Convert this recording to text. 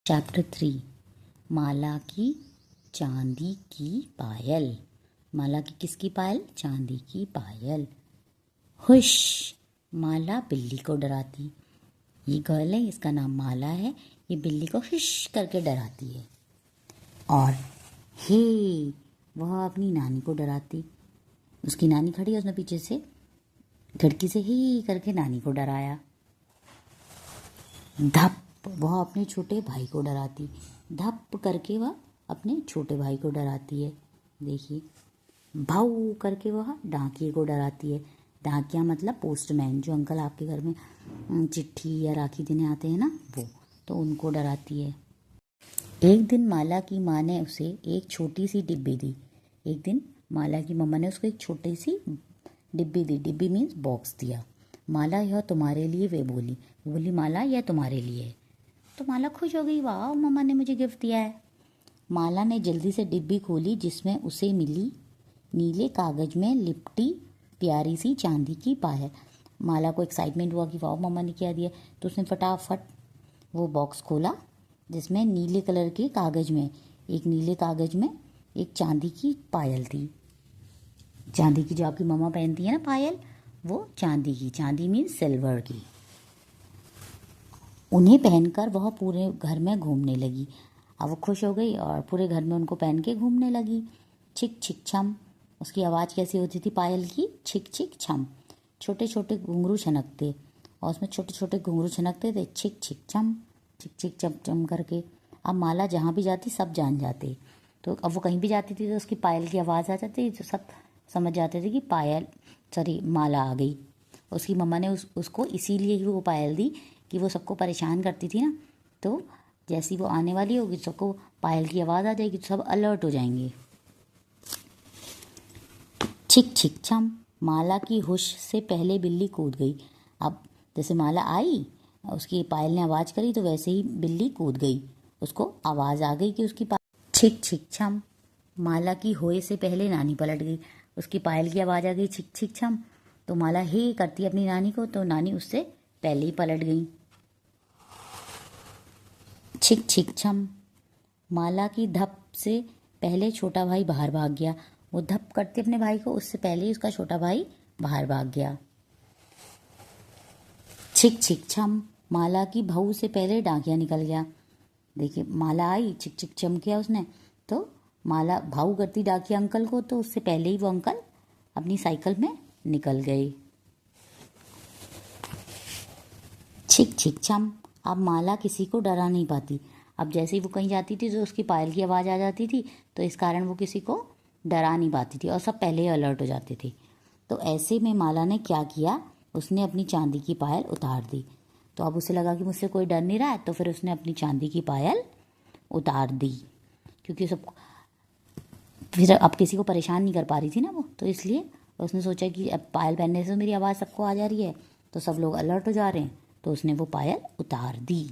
Chapter 3 माला की चांदी की पायल। माला की किसकी पायल? चांदी की पायल। हुश, माला बिल्ली को डराती। ये गर्ल है, इसका नाम माला है। ये बिल्ली को हुश करके डराती है। और हे, वह अपनी नानी को डराती। उसकी नानी खड़ी है, उसने पीछे से खिड़की से ही करके नानी को डराया। धप, वह अपने छोटे भाई को डराती। धप करके वह अपने छोटे भाई को डराती है। देखिए, भाऊ करके वह डाकिये को डराती है। डाकिया मतलब पोस्टमैन, जो अंकल आपके घर में चिट्ठी या राखी देने आते हैं ना, वो तो उनको डराती है। एक दिन माला की माँ ने उसे एक छोटी सी डिब्बी दी। एक दिन माला की मम्मा ने उसको एक छोटी सी डिब्बी दी। डिब्बी मीन्स बॉक्स दिया। माला, यह तुम्हारे लिए, वे बोली। बोली माला, यह तुम्हारे लिए है। तो माला खुश हो गई, वाह मम्मा ने मुझे गिफ्ट दिया है। माला ने जल्दी से डिब्बी खोली, जिसमें उसे मिली नीले कागज में लिपटी प्यारी सी चांदी की पायल। माला को एक्साइटमेंट हुआ कि वाह मम्मा ने क्या दिया। तो उसने फटाफट वो बॉक्स खोला, जिसमें नीले कलर के कागज में एक चांदी की पायल थी। चांदी की, जो आपकी मम्मा पहनती है ना पायल, वो चांदी की। चांदी मीन्स सिल्वर की। उन्हें पहनकर वह पूरे घर में घूमने लगी। अब वो खुश हो गई और पूरे घर में उनको पहन के घूमने लगी। छिक छिक छम, उसकी आवाज़ कैसी होती थी पायल की? छिक छिक छम। छोटे छोटे घुंघरू छनकते, और उसमें छोटे छोटे घुंघरू छनकते थे। छिक छिक छम, छिक छिक चम चम करके। अब माला जहाँ भी जाती सब जान जाते। तो अब वो कहीं भी जाती थी तो उसकी पायल की आवाज़ आ जाती, तो सब समझ जाते थे कि माला आ गई। उसकी मम्मा ने उसको इसीलिए ही वो पायल दी कि वो सबको परेशान करती थी ना, तो जैसी वो आने वाली होगी सबको पायल की आवाज़ आ जाएगी, तो सब अलर्ट हो जाएंगे। छिक छिक छम, माला की होश से पहले बिल्ली कूद गई। अब जैसे माला आई, उसकी पायल ने आवाज़ करी, तो वैसे ही बिल्ली कूद गई। उसको आवाज़ आ गई कि उसकी छिक छिक छम, माला की होए से पहले नानी पलट गई। उसकी पायल की आवाज़ आ गई छिक छिक छम, तो माला हे करती अपनी नानी को, तो नानी उससे पहले ही पलट गई। छिक छिक छम, माला की धप से पहले छोटा भाई बाहर भाग गया। वो धप करती अपने भाई को, उससे पहले ही उसका छोटा भाई बाहर भाग गया। छिक छिक छम, माला की बहू से पहले डाकिया निकल गया। देखिए, माला आई, छिक छिक छम किया उसने, तो माला भाऊ करती डाकिया अंकल को, तो उससे पहले ही वो अंकल अपनी साइकिल में निकल गए। छिक छिक छम, अब माला किसी को डरा नहीं पाती। अब जैसे ही वो कहीं जाती थी तो उसकी पायल की आवाज़ आ जाती थी, तो इस कारण वो किसी को डरा नहीं पाती थी और सब पहले ही अलर्ट हो जाते थे। तो ऐसे में माला ने क्या किया, उसने अपनी चांदी की पायल उतार दी। तो अब उसे लगा कि मुझसे कोई डर नहीं रहा है, तो फिर उसने अपनी चांदी की पायल उतार दी, क्योंकि सब फिर अब किसी को परेशान नहीं कर पा रही थी ना वो, तो इसलिए उसने सोचा कि अब पायल पहनने से मेरी आवाज़ सबको आ जा रही है, तो सब लोग अलर्ट हो जा रहे हैं, तो उसने वो पायल उतार दी।